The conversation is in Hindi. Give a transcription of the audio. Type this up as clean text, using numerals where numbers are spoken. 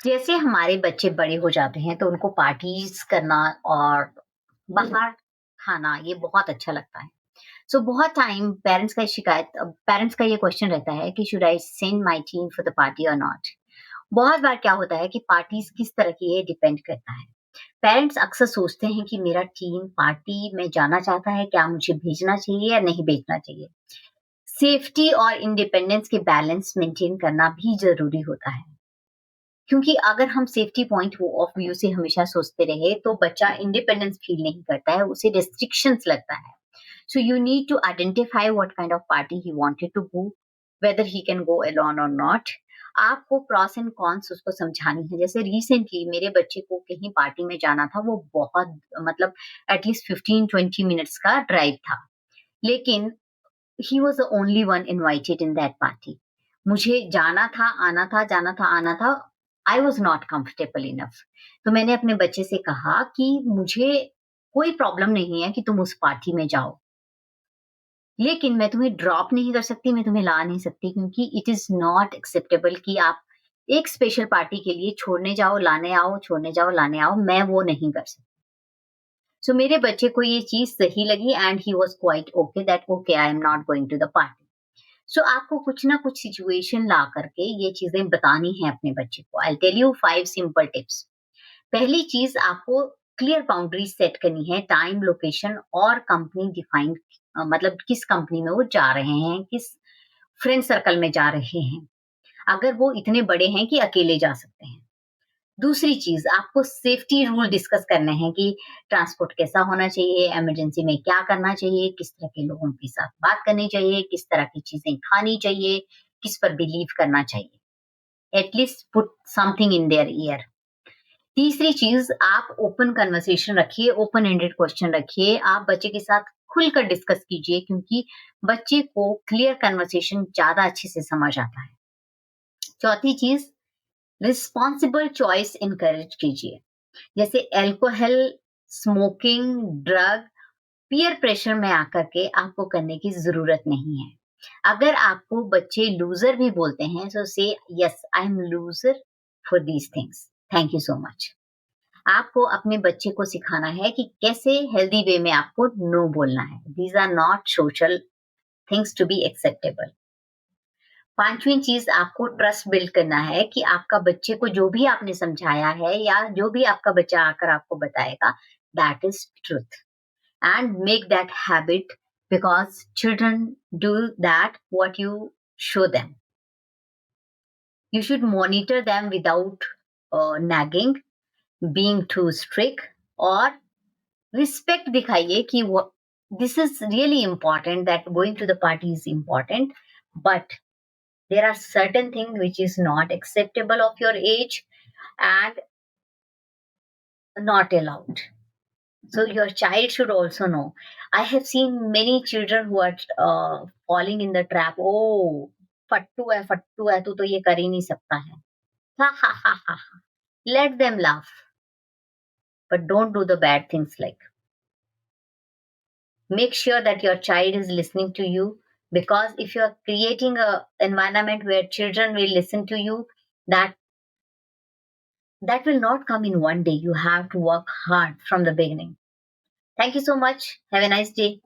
जैसे हमारे बच्चे बड़े हो जाते हैं तो उनको पार्टीज करना और बाहर खाना ये बहुत अच्छा लगता है। सो बहुत टाइम पेरेंट्स का ये क्वेश्चन रहता है कि should I send my team for the party और नॉट। बहुत बार क्या होता है कि पार्टीज किस तरह की है डिपेंड करता है। पेरेंट्स अक्सर सोचते हैं कि मेरा टीम पार्टी में जाना चाहता है, क्या मुझे भेजना चाहिए या नहीं भेजना चाहिए। सेफ्टी और इंडिपेंडेंस के बैलेंस मेंटेन करना भी जरूरी होता है, क्योंकि अगर हम सेफ्टी पॉइंट ऑफ व्यू से हमेशा सोचते रहे तो बच्चा इंडिपेंडेंस फील नहीं करता है, उसे रिस्ट्रिक्शंस लगता है। So you need to identify what kind of party he wanted to go, whether he can go alone और नॉट। आपको प्रॉस एंड कॉन्स उसको समझानी है। जैसे रिसेंटली मेरे बच्चे को कहीं पार्टी में जाना था, वो बहुत मतलब एटलीस्ट 15-20 मिनट्स का ड्राइव था, लेकिन he was the only one invited in that party. मुझे जाना था, आना था, जाना था, आना था। I was not comfortable enough. तो मैंने अपने बच्चे से कहा कि मुझे कोई प्रॉब्लम नहीं है कि तुम उस पार्टी में जाओ, लेकिन मैं तुम्हें ड्रॉप नहीं कर सकती, मैं तुम्हें ला नहीं सकती, क्योंकि इट इज नॉट एक्सेप्टेबल कि आप एक स्पेशल पार्टी के लिए छोड़ने जाओ, लाने आओ, छोड़ने जाओ, लाने आओ। मैं वो नहीं कर सकती। सो मेरे बच्चे को ये चीज सही लगी and he was quite okay that okay I am not going to the party. So आपको कुछ ना कुछ सिचुएशन ला करके ये चीजें बतानी है अपने बच्चे को। I tell you 5 simple tips. पहली चीज, आपको क्लियर बाउंड्री सेट करनी है, टाइम, लोकेशन और कंपनी डिफाइन, मतलब किस कंपनी में वो जा रहे हैं, किस फ्रेंड सर्कल में जा रहे हैं। अगर वो इतने बड़े हैं कि अकेले जा सकते हैं। दूसरी चीज, आपको सेफ्टी रूल डिस्कस करने हैं कि ट्रांसपोर्ट कैसा होना चाहिए, इमरजेंसी में क्या करना चाहिए, किस तरह के लोगों के साथ बात करनी चाहिए, किस तरह की चीजें खानी चाहिए, किस पर बिलीव करना चाहिए। At least put something in their year. तीसरी चीज, आप ओपन कन्वर्सेशन रखिए, ओपन एंडेड क्वेश्चन रखिए, आप बच्चे के साथ खुलकर डिस्कस कीजिए, क्योंकि बच्चे को क्लियर कन्वर्सेशन ज्यादा अच्छे से समझ आता है। चौथी चीज, रिस्पॉन्सिबल चॉइस इनकरेज कीजिए। जैसे alcohol, smoking, drug, peer pressure में आकर के आपको करने की जरूरत नहीं है। अगर आपको बच्चे लूजर भी बोलते हैं तो से yes I am loser for these things, thank you so much. आपको अपने बच्चे को सिखाना है कि कैसे हेल्दी वे में आपको नो बोलना है। These are not social things to be acceptable. पांचवी चीज, आपको ट्रस्ट बिल्ड करना है कि आपका बच्चे को जो भी आपने समझाया है या जो भी आपका बच्चा आकर आपको बताएगा, that is truth, and make that habit, because children do that what you show them. You should monitor them without nagging, being too strict, or respect दिखाइए कि this is really important, that going to the party is important, but there are certain things which is not acceptable of your age and not allowed. So your child should also know. I have seen many children who are falling in the trap. Oh, फट्टू है, तू तो ये कर ही नहीं सकता है. Ha ha ha ha. Ha. Let them laugh, but don't do the bad things like. Make sure that your child is listening to you, because if you are creating a environment where children will listen to you, that that will not come in one day. You have to work hard from the beginning. Thank you so much. Have a nice day.